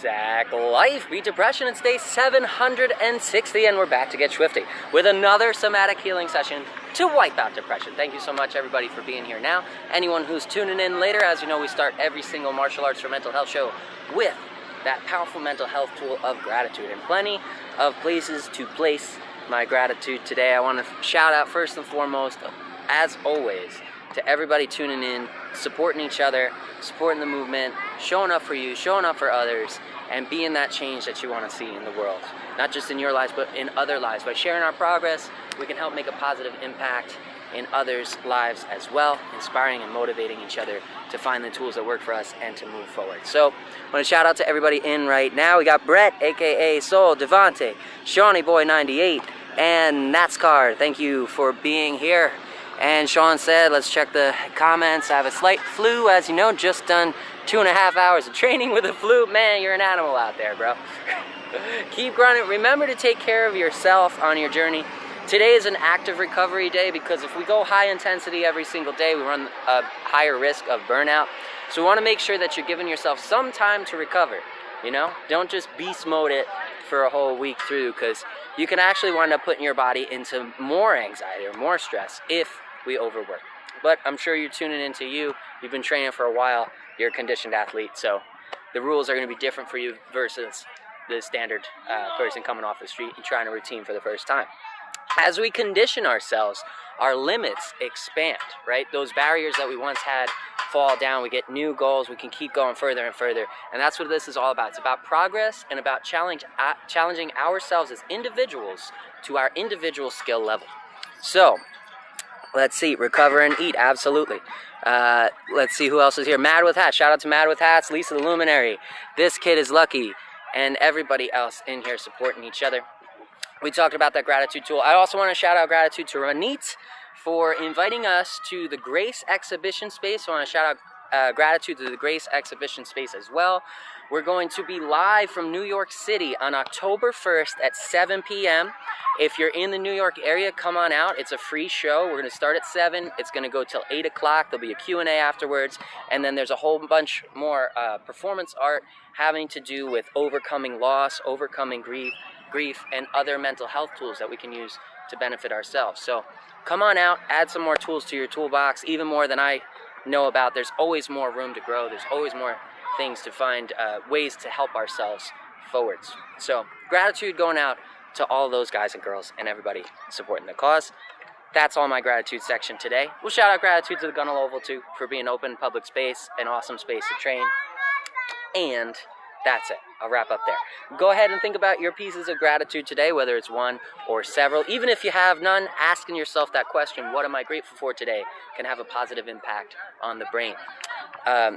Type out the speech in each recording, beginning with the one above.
Sack Life. Beat Depression. It's day 760, and we're back to get swifty with another somatic healing session to wipe out depression. Thank you so much, everybody, for being here now. Anyone who's tuning in later, as you know, we start every single martial arts for mental health show with that powerful mental health tool of gratitude, and plenty of places to place my gratitude today. I want to shout out first and foremost, as always, to everybody tuning in, supporting each other, supporting the movement, showing up for you, showing up for others, and being that change that you want to see in the world. Not just in your lives, but in other lives. By sharing our progress, we can help make a positive impact in others' lives as well, inspiring and motivating each other to find the tools that work for us and to move forward. So, I want to shout out to everybody in right now. We got Brett, aka Soul, Devante, Shawnee Boy 98, and NASCAR. Thank you for being here. And Sean said, let's check the comments. I have a slight flu, as you know, just done 2.5 hours of training with a flu. Man, you're an animal out there, bro. Keep grinding. Remember to take care of yourself on your journey. Today is an active recovery day because if we go high intensity every single day, we run a higher risk of burnout. So we want to make sure that you're giving yourself some time to recover. You know, don't just beast mode it for a whole week through, because you can actually wind up putting your body into more anxiety or more stress if we overwork. But I'm sure you're tuning into you. You've been training for a while. You're a conditioned athlete, so the rules are going to be different for you versus the standard person coming off the street and trying a routine for the first time. As we condition ourselves, our limits expand, right? Those barriers that we once had fall down. We get new goals. We can keep going further and further. And that's what this is all about. It's about progress and about challenging ourselves as individuals to our individual skill level. So, let's see. Recover and eat. Absolutely. Let's see who else is here. Mad with Hats. Shout out to Mad with Hats. Lisa the Luminary. This kid is lucky. And everybody else in here supporting each other. We talked about that gratitude tool. I also want to shout out gratitude to Ranit for inviting us to the Grace Exhibition Space. I want to shout out gratitude to the Grace Exhibition Space as well. We're going to be live from New York City on October 1st at 7 p.m. If you're in the New York area, come on out. It's a free show. We're going to start at 7. It's going to go till 8 o'clock. There'll be a Q&A afterwards. And then there's a whole bunch more performance art having to do with overcoming loss, overcoming grief, and other mental health tools that we can use to benefit ourselves. So come on out, add some more tools to your toolbox, even more than I know about. There's always more room to grow. There's always more things to find, ways to help ourselves forwards. So gratitude going out to all those guys and girls and everybody supporting the cause. That's all my gratitude section today. We'll shout out gratitude to the Gunnell Oval too for being open public space, an awesome space to train. And that's it. I'll wrap up there. Go ahead and think about your pieces of gratitude today, whether it's one or several. Even if you have none, asking yourself that question, what am I grateful for today, can have a positive impact on the brain.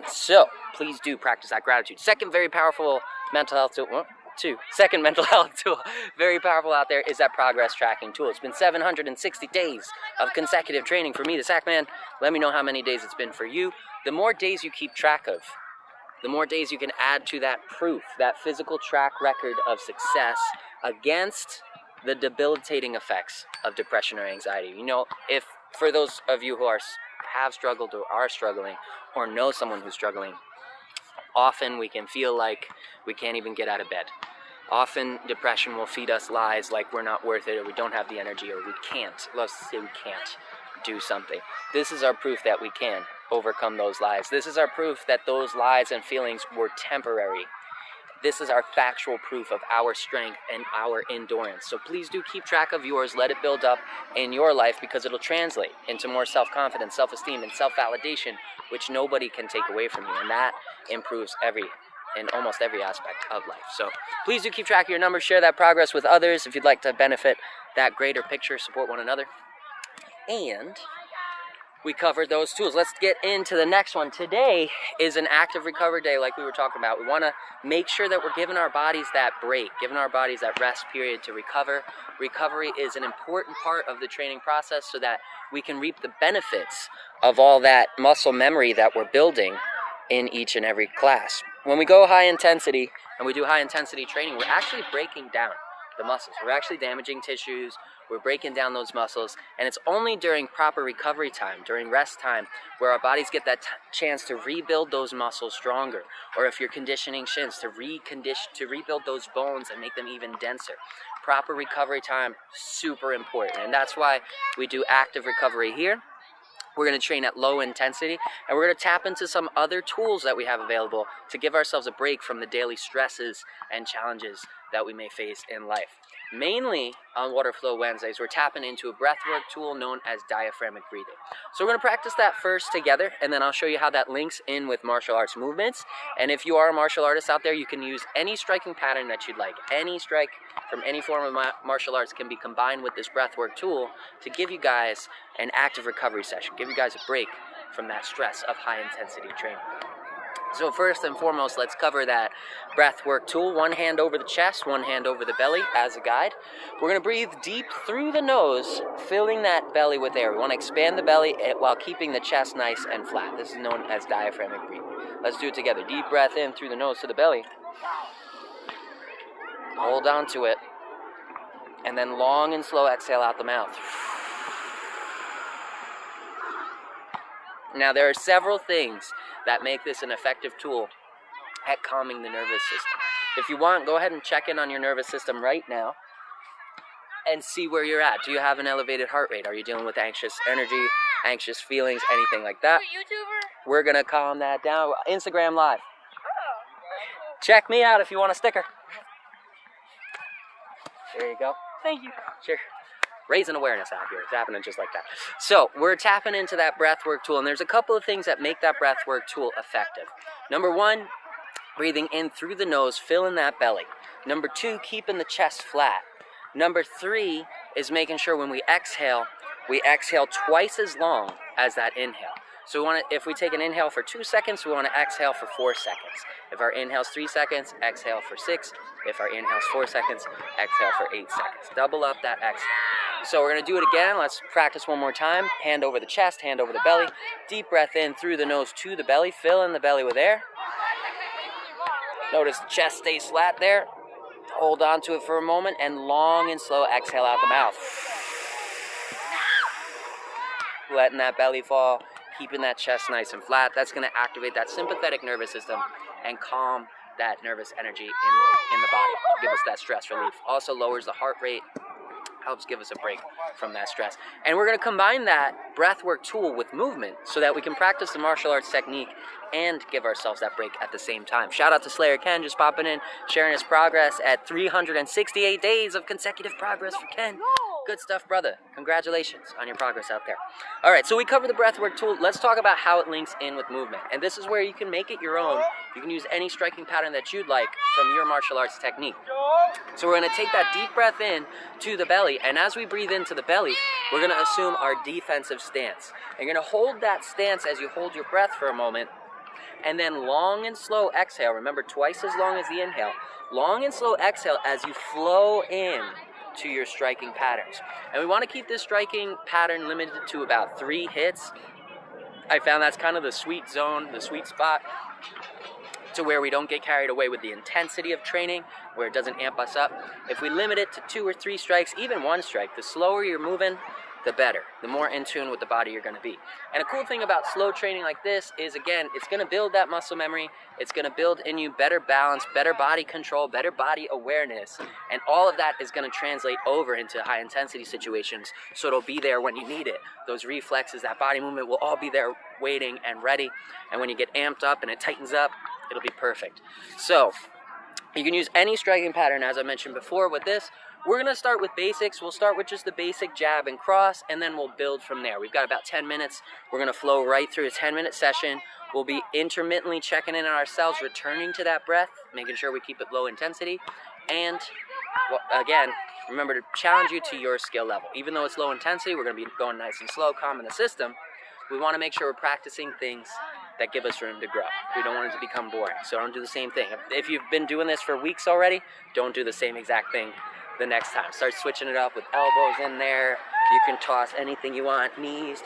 So please do practice that gratitude. Second very powerful mental health tool. Second mental health tool, very powerful out there, is that progress tracking tool. It's been 760 days of consecutive training for me, the Sack Man. Let me know how many days it's been for you. The more days you keep track of, the more days you can add to that proof, that physical track record of success against the debilitating effects of depression or anxiety. You know, if for those of you who have struggled or are struggling or know someone who's struggling, often we can feel like we can't even get out of bed. Often depression will feed us lies like we're not worth it, or we don't have the energy, or we can't. Let's say we can't do something. This is our proof that we can overcome those lies. This is our proof that those lies and feelings were temporary. This is our factual proof of our strength and our endurance. So please do keep track of yours. Let it build up in your life, because it'll translate into more self-confidence, self-esteem, and self-validation, which nobody can take away from you. And that improves in almost every aspect of life. So please do keep track of your numbers. Share that progress with others if you'd like to benefit that greater picture. Support one another. And we covered those tools. Let's get into the next one. Today is an active recovery day like we were talking about. We want to make sure that we're giving our bodies that break, giving our bodies that rest period to recover. Recovery is an important part of the training process so that we can reap the benefits of all that muscle memory that we're building in each and every class. When we go high intensity and we do high intensity training, we're actually breaking down the muscles. We're actually damaging tissues. We're breaking down those muscles, and it's only during proper recovery time, during rest time, where our bodies get that chance to rebuild those muscles stronger, or if you're conditioning shins, to rebuild those bones and make them even denser. Proper recovery time, super important, and that's why we do active recovery here. We're going to train at low intensity, and we're going to tap into some other tools that we have available to give ourselves a break from the daily stresses and challenges that we may face in life. Mainly on Water Flow Wednesdays, we're tapping into a breathwork tool known as diaphragmatic breathing. So we're going to practice that first together, and then I'll show you how that links in with martial arts movements. And if you are a martial artist out there, you can use any striking pattern that you'd like. Any strike from any form of martial arts can be combined with this breathwork tool to give you guys an active recovery session, give you guys a break from that stress of high intensity training. So first and foremost, let's cover that breathwork tool. One hand over the chest, one hand over the belly as a guide. We're going to breathe deep through the nose, filling that belly with air. We want to expand the belly while keeping the chest nice and flat. This is known as diaphragmatic breathing. Let's do it together. Deep breath in through the nose to the belly. Hold on to it. And then long and slow exhale out the mouth. Now, there are several things that make this an effective tool at calming the nervous system. If you want, go ahead and check in on your nervous system right now and see where you're at. Do you have an elevated heart rate? Are you dealing with anxious energy, anxious feelings, anything like that? YouTuber? We're going to calm that down. Instagram Live. Check me out if you want a sticker. There you go. Thank you. Sure. Raising awareness out here. It's happening just like that. So we're tapping into that breathwork tool, and there's a couple of things that make that breathwork tool effective. Number one, breathing in through the nose, filling that belly. Number two, keeping the chest flat. Number three is making sure when we exhale twice as long as that inhale. So we want to, if we take an inhale for 2 seconds, we want to exhale for 4 seconds. If our inhale's 3 seconds, exhale for 6. If our inhale's 4 seconds, exhale for 8 seconds. Double up that exhale. So we're going to do it again. Let's practice one more time. Hand over the chest, hand over the belly. Deep breath in through the nose to the belly. Fill in the belly with air. Notice the chest stays flat there. Hold on to it for a moment, and long and slow exhale out the mouth. Letting that belly fall. Keeping that chest nice and flat. That's going to activate that sympathetic nervous system and calm that nervous energy in the body. Give us that stress relief. Also lowers the heart rate. Helps give us a break from that stress. And we're going to combine that breathwork tool with movement so that we can practice the martial arts technique and give ourselves that break at the same time. Shout out to Slayer Ken, just popping in, sharing his progress at 368 days of consecutive progress for Ken. Good stuff, brother. Congratulations on your progress out there. All right, so we covered the breathwork tool. Let's talk about how it links in with movement. And this is where you can make it your own. You can use any striking pattern that you'd like from your martial arts technique. So we're going to take that deep breath in to the belly. And as we breathe into the belly, we're going to assume our defensive stance. And you're going to hold that stance as you hold your breath for a moment. And then long and slow exhale. Remember, twice as long as the inhale. Long and slow exhale as you flow in to your striking patterns. And we want to keep this striking pattern limited to about 3 hits. I found that's kind of the sweet zone, the sweet spot, to where we don't get carried away with the intensity of training, where it doesn't amp us up. If we limit it to 2 or 3 strikes, even 1 strike, the slower you're moving, the better, the more in tune with the body you're going to be. And a cool thing about slow training like this is, again, it's going to build that muscle memory. It's going to build in you better balance, better body control, better body awareness. And all of that is going to translate over into high intensity situations, so it'll be there when you need it. Those reflexes, that body movement will all be there waiting and ready. And when you get amped up and it tightens up, it'll be perfect. So you can use any striking pattern, as I mentioned before, with this. We're going to start with basics. We'll start with just the basic jab and cross, and then we'll build from there. We've got about 10 minutes. We're going to flow right through a 10-minute session. We'll be intermittently checking in on ourselves, returning to that breath, making sure we keep it low intensity. And, well, again, remember to challenge you to your skill level. Even though it's low intensity, we're going to be going nice and slow, calming the system. We want to make sure we're practicing things that give us room to grow. We don't want it to become boring, so don't do the same thing. If you've been doing this for weeks already, don't do the same exact thing the next time. Start switching it up with elbows in there. You can toss anything you want, knees.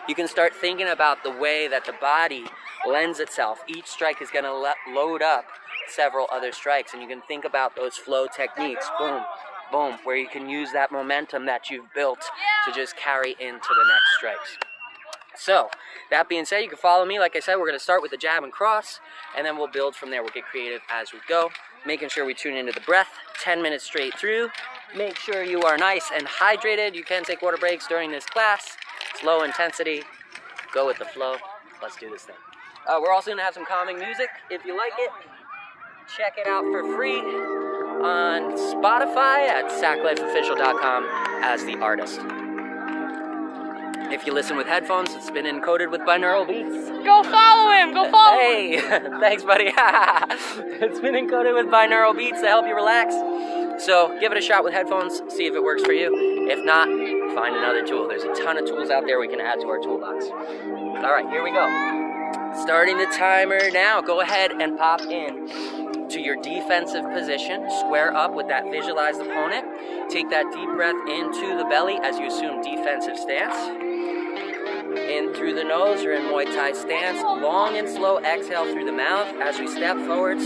You can start thinking about the way that the body lends itself. Each strike is going to load up several other strikes, and you can think about those flow techniques. Boom, boom, where you can use that momentum that you've built to just carry into the next strikes. So, that being said, you can follow me. Like I said, we're going to start with the jab and cross, and then we'll build from there. We'll get creative as we go, making sure we tune into the breath 10 minutes straight through. Make sure you are nice and hydrated. You can take water breaks during this class. It's low intensity. Go with the flow. Let's do this thing. We're also going to have some calming music. If you like it, check it out for free on Spotify at saclifeofficial.com as the artist. If you listen with headphones, it's been encoded with binaural beats. Go follow him! Go follow him! Hey, thanks, buddy. It's been encoded with binaural beats to help you relax. So give it a shot with headphones, see if it works for you. If not, find another tool. There's a ton of tools out there we can add to our toolbox. All right, here we go. Starting the timer now. Go ahead and pop in to your defensive position. Square up with that visualized opponent. Take that deep breath into the belly as you assume defensive stance. In through the nose, you're in Muay Thai stance. Long and slow exhale through the mouth as we step forward.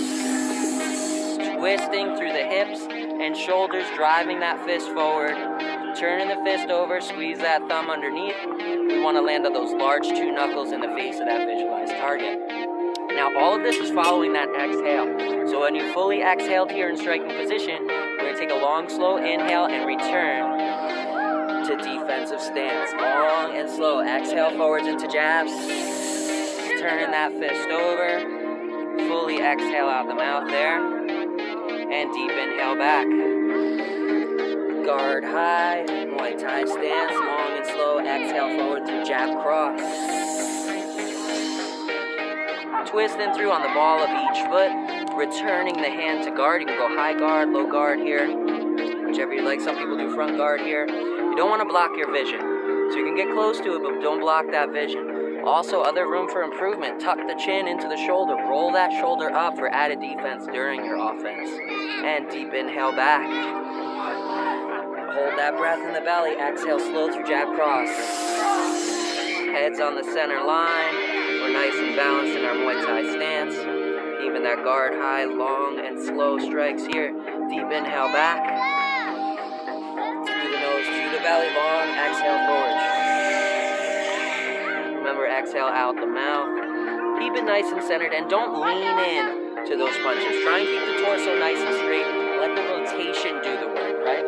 Twisting through the hips and shoulders, driving that fist forward. Turning the fist over, squeeze that thumb underneath. We want to land on those large 2 knuckles in the face of that visualized target. Now, all of this is following that exhale. So when you fully exhaled here in striking position, we're going to take a long, slow inhale and return to defensive stance. Long and slow. Exhale forwards into jabs. Turn that fist over. Fully exhale out the mouth there. And deep inhale back. Guard high. Muay Thai stance. Long and slow. Exhale forward to jab cross. Twisting through on the ball of each foot. Returning the hand to guard. You can go high guard, low guard here. Whichever you like. Some people do front guard here. You don't want to block your vision. So you can get close to it, but don't block that vision. Also, other room for improvement. Tuck the chin into the shoulder. Roll that shoulder up for added defense during your offense. And deep inhale back. Hold that breath in the belly. Exhale slow through jab cross. Heads on the center line. We're nice and balanced in our Muay Thai stance. Even that guard high, long and slow strikes here. Deep inhale back. Through the nose to the belly, long. Exhale forward. Remember, exhale out the mouth. Keep it nice and centered and don't lean in to those punches. Try and keep the torso nice and straight. Let the rotation do the work, right?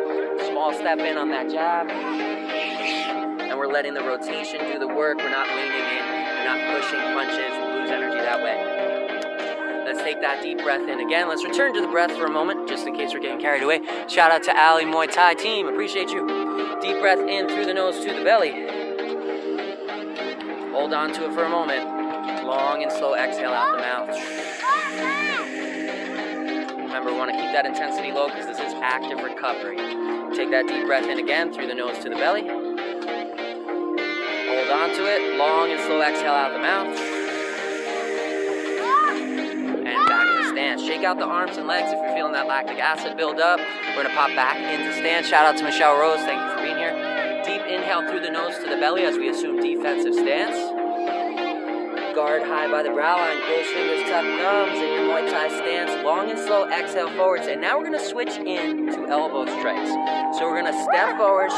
Small step in on that jab. And we're letting the rotation do the work. We're not leaning in. We're not pushing punches. We'll lose energy that way. Let's take that deep breath in again. Let's return to the breath for a moment, just in case we're getting carried away. Shout out to Ali Muay Thai team. Appreciate you. Deep breath in through the nose to the belly. Hold on to it for a moment. Long and slow exhale out the mouth. Remember, we want to keep that intensity low because this is active recovery. Take that deep breath in again through the nose to the belly. Hold on to it. Long and slow exhale out the mouth. And back to stance. Shake out the arms and legs if you're feeling that lactic acid build up. We're going to pop back into stance. Shout out to Michelle Rose. Thank you for being here. Deep inhale through the nose to the belly as we assume defensive stance. Guard high by the brow line, close fingers, tuck thumbs in your Muay Thai stance. Long and slow exhale forwards. And now we're going to switch into elbow strikes. So we're going to step forward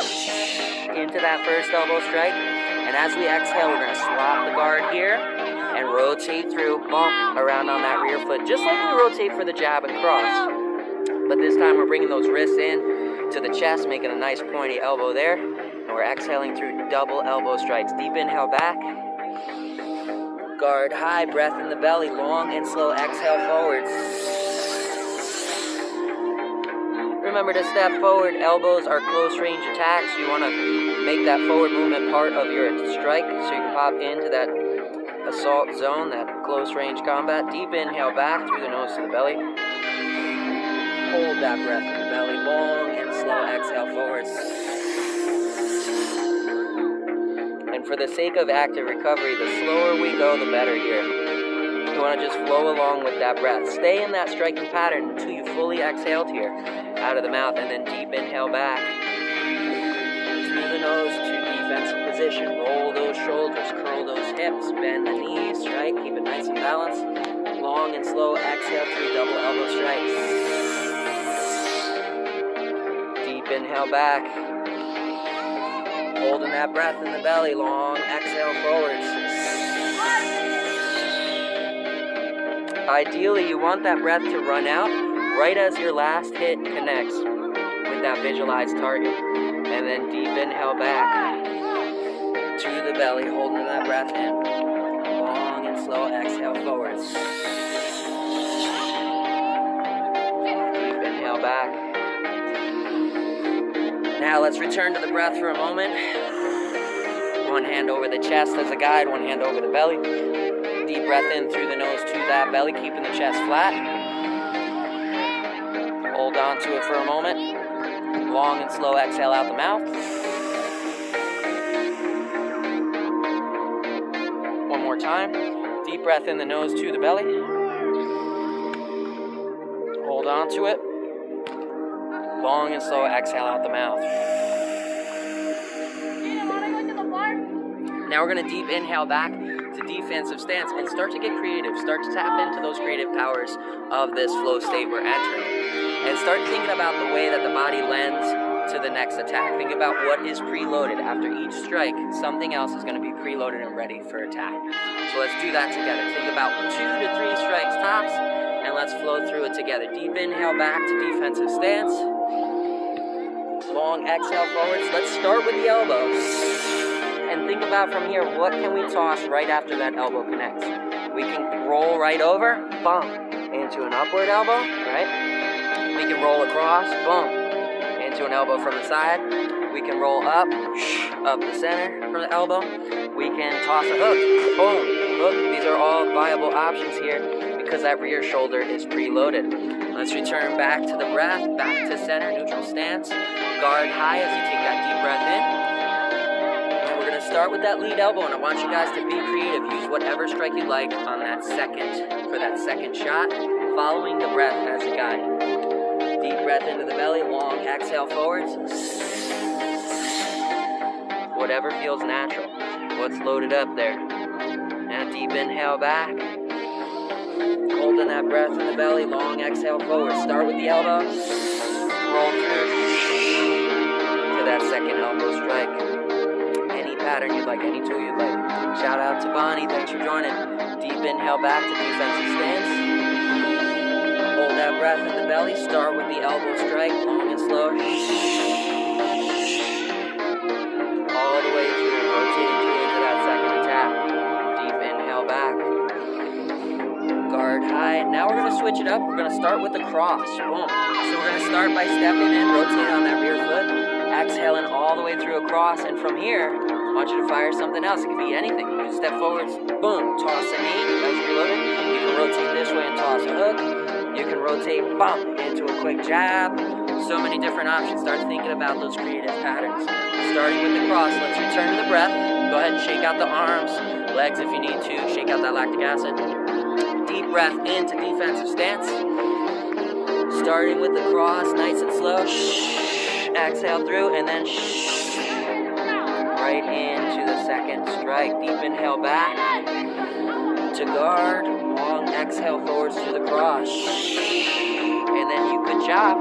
into that first elbow strike. And as we exhale, we're going to swap the guard here and rotate through, bump around on that rear foot, just like we rotate for the jab and cross. But this time we're bringing those wrists in to the chest, making a nice pointy elbow there. And we're exhaling through double elbow strikes. Deep inhale back. Guard high, breath in the belly, long and slow exhale forwards. Remember to step forward. Elbows are close range attacks. You want to make that forward movement part of your strike so you can pop into that assault zone, that close range combat. Deep inhale back through the nose to the belly. Hold that breath in the belly, long and slow exhale forwards. And for the sake of active recovery, the slower we go, the better here. You want to just flow along with that breath. Stay in that striking pattern until you fully exhaled here out of the mouth, and then deep inhale back. Through the nose to defensive position. Roll those shoulders, curl those hips, bend the knees, right? Keep it nice and balanced. Long and slow exhale through double elbow strikes. inhale back. Holding that breath in the belly. Long exhale forwards. Ideally, you want that breath to run out right as your last hit connects with that visualized target. And then deep inhale back to the belly, holding that breath in. Long and slow exhale forwards. Deep inhale back. Now let's return to the breath for a moment. One hand over the chest as a guide, one hand over the belly. Deep breath in through the nose to that belly, keeping the chest flat. Hold on to it for a moment. Long and slow exhale out the mouth. One more time. Deep breath in the nose to the belly. Hold on to it. Long and slow exhale out the mouth. Now we're going to deep inhale back to defensive stance and start to get creative. Start to tap into those creative powers of this flow state we're entering. And start thinking about the way that the body lends to the next attack. Think about what is preloaded. After each strike, something else is going to be preloaded and ready for attack. So let's do that together. Think about 2 to 3 strikes tops, and let's flow through it together. Deep inhale back to defensive stance. Long exhale forwards. Let's start with the elbows. And think about from here, what can we toss right after that elbow connects? We can roll right over, bump, into an upward elbow, right? We can roll across, bump, into an elbow from the side. We can roll up the center from the elbow. We can toss a hook, boom, hook. These are all viable options here because that rear shoulder is preloaded. Let's return back to the breath, back to center, neutral stance. Guard high as you take that deep breath in. And we're going to start with that lead elbow, and I want you guys to be creative. Use whatever strike you like on that second, for that second shot, following the breath as a guide. Deep breath into the belly, long exhale forwards. Whatever feels natural. What's loaded up there? Now deep inhale back. Holding that breath in the belly, long exhale forward. Start with the elbow. Roll through to that second elbow strike. Any pattern you'd like, any tool you'd like. Shout out to Bonnie, thanks for joining. Deep inhale back to defensive stance. Hold that breath in the belly. Start with the elbow strike, long and slow. All the way through, rotating through into that second attack. Deep inhale back. Guard high. Now we're going to switch it up. We're going to start with the cross. Boom. So we're going to start by stepping in, rotating on that rear foot, exhaling all the way through across, and from here, I want you to fire something else. It could be anything. You can step forwards, boom, toss a knee, that's reloaded. You can rotate this way and toss a hook. You can rotate, bump, into a quick jab. So many different options. Start thinking about those creative patterns. Starting with the cross, let's return to the breath. Go ahead and shake out the arms, legs if you need to. Shake out that lactic acid. Deep breath into defensive stance. Starting with the cross, nice and slow. Exhale through, and then right into the second strike. Deep inhale back to guard. Long exhale forwards to the cross. And then you could chop.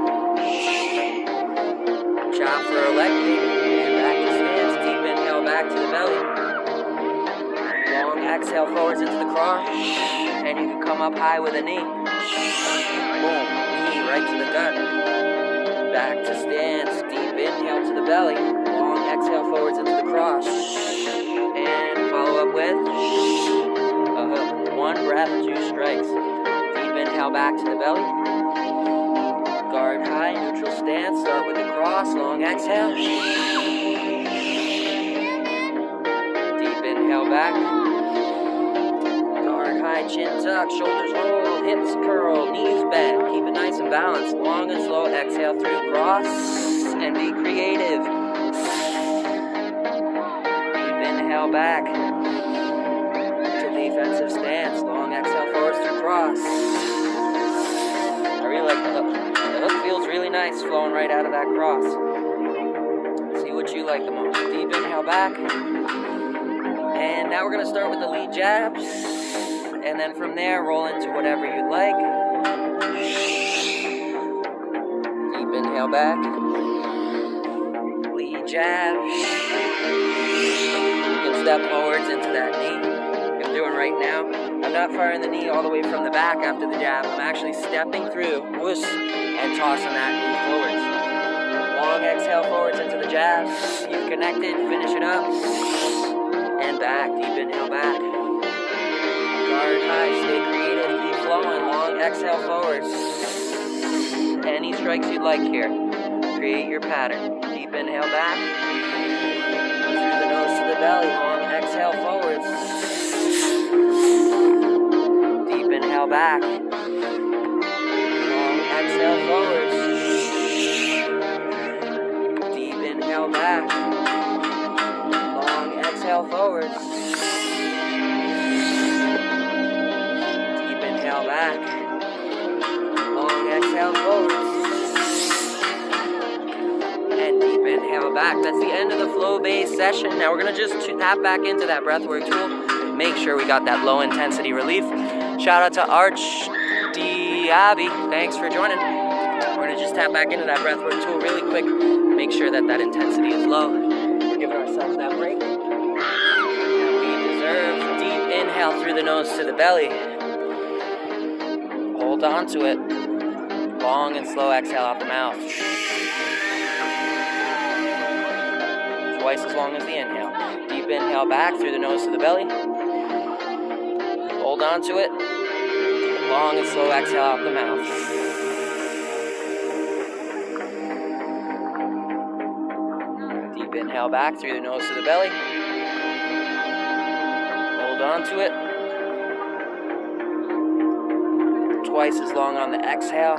Chop for a leg kick. And back to stance. Deep inhale back to the belly. Long exhale forwards into the cross. And you can come up high with a knee. Boom. Knee right to the gut. Back to stance. Deep inhale to the belly. Long exhale forwards into the cross. And follow up with a hook. One breath, 2 strikes. Deep inhale back to the belly. Guard high, neutral stance. Start with the cross. Long exhale. Deep inhale back. Guard high, chin tuck, shoulders roll, hips curl, knees bend. Keep it nice and balanced. Long and slow. Exhale through cross. And be creative. Deep inhale back to defensive stance. Long exhale forwards through cross. I really like the hook. The hook feels really nice flowing right out of that cross. See what you like the most. Deep inhale back. And now we're going to start with the lead jabs. And then from there, roll into whatever you'd like. Deep inhale back. jab. You can step forwards into that knee. Like I'm doing right now. I'm not firing the knee all the way from the back after the jab. I'm actually stepping through, whoosh, and tossing that knee forwards. Long exhale forwards into the jab. You've connected, finish it up. And back, deep inhale back. Guard high, stay creative, keep flowing. Long exhale forwards. Any strikes you'd like here. Create your pattern. Deep inhale back. Through the nose to the belly. Long exhale forwards. Deep inhale back. Long exhale forwards. Deep inhale back. Long exhale forwards. Deep inhale back. Long exhale forwards. And deep inhale back. That's the end of the flow-based session. Now we're going to just tap back into that breathwork tool. Make sure we got that low intensity relief. Shout out to Arch Diaby. Thanks for joining. We're going to just tap back into that breathwork tool really quick. Make sure that that intensity is low. We're giving ourselves that break. That we deserve. Deep inhale through the nose to the belly. Hold on to it. Long and slow exhale out the mouth. Twice as long as the inhale. Deep inhale back through the nose to the belly. Hold on to it. Long and slow exhale out the mouth. Deep inhale back through the nose to the belly. Hold on to it. Twice as long on the exhale.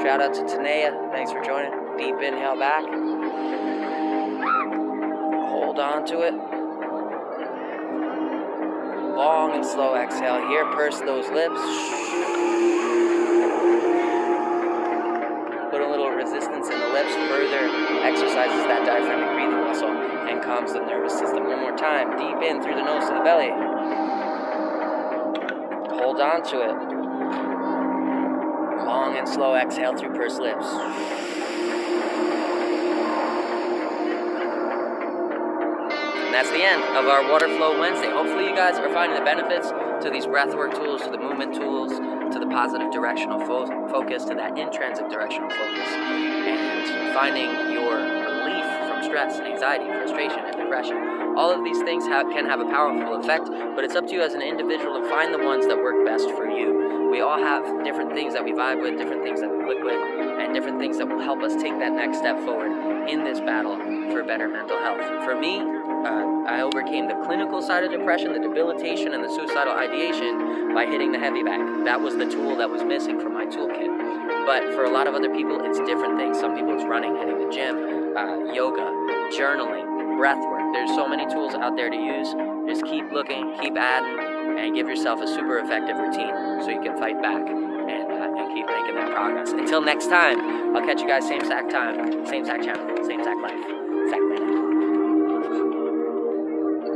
Shout out to Tanea. Thanks for joining. Deep inhale back. Hold on to it. Long and slow exhale here. Purse those lips. Put a little resistance in the lips. Further exercises that diaphragmatic breathing muscle and calms the nervous system. One more time. Deep in through the nose to the belly. Hold on to it. Long and slow exhale through pursed lips. And that's the end of our Water Flow Wednesday. Hopefully you guys are finding the benefits to these breathwork tools, to the movement tools, to the positive directional focus, to that intrinsic directional focus, and finding your relief from stress, anxiety, frustration, and depression. All of these things can have a powerful effect, but it's up to you as an individual to find the ones that work best for you. We all have different things that we vibe with, different things that we click with, and different things that will help us take that next step forward in this battle for better mental health. For me, I overcame the clinical side of depression, the debilitation, and the suicidal ideation by hitting the heavy bag. That was the tool that was missing from my toolkit. But for a lot of other people, it's different things. Some people it's running, hitting the gym, yoga, journaling, breath work. There's so many tools out there to use. Just keep looking, keep adding, and give yourself a super effective routine so you can fight back and keep making that progress. Until next time, I'll catch you guys same exact time, same exact channel, same exact life.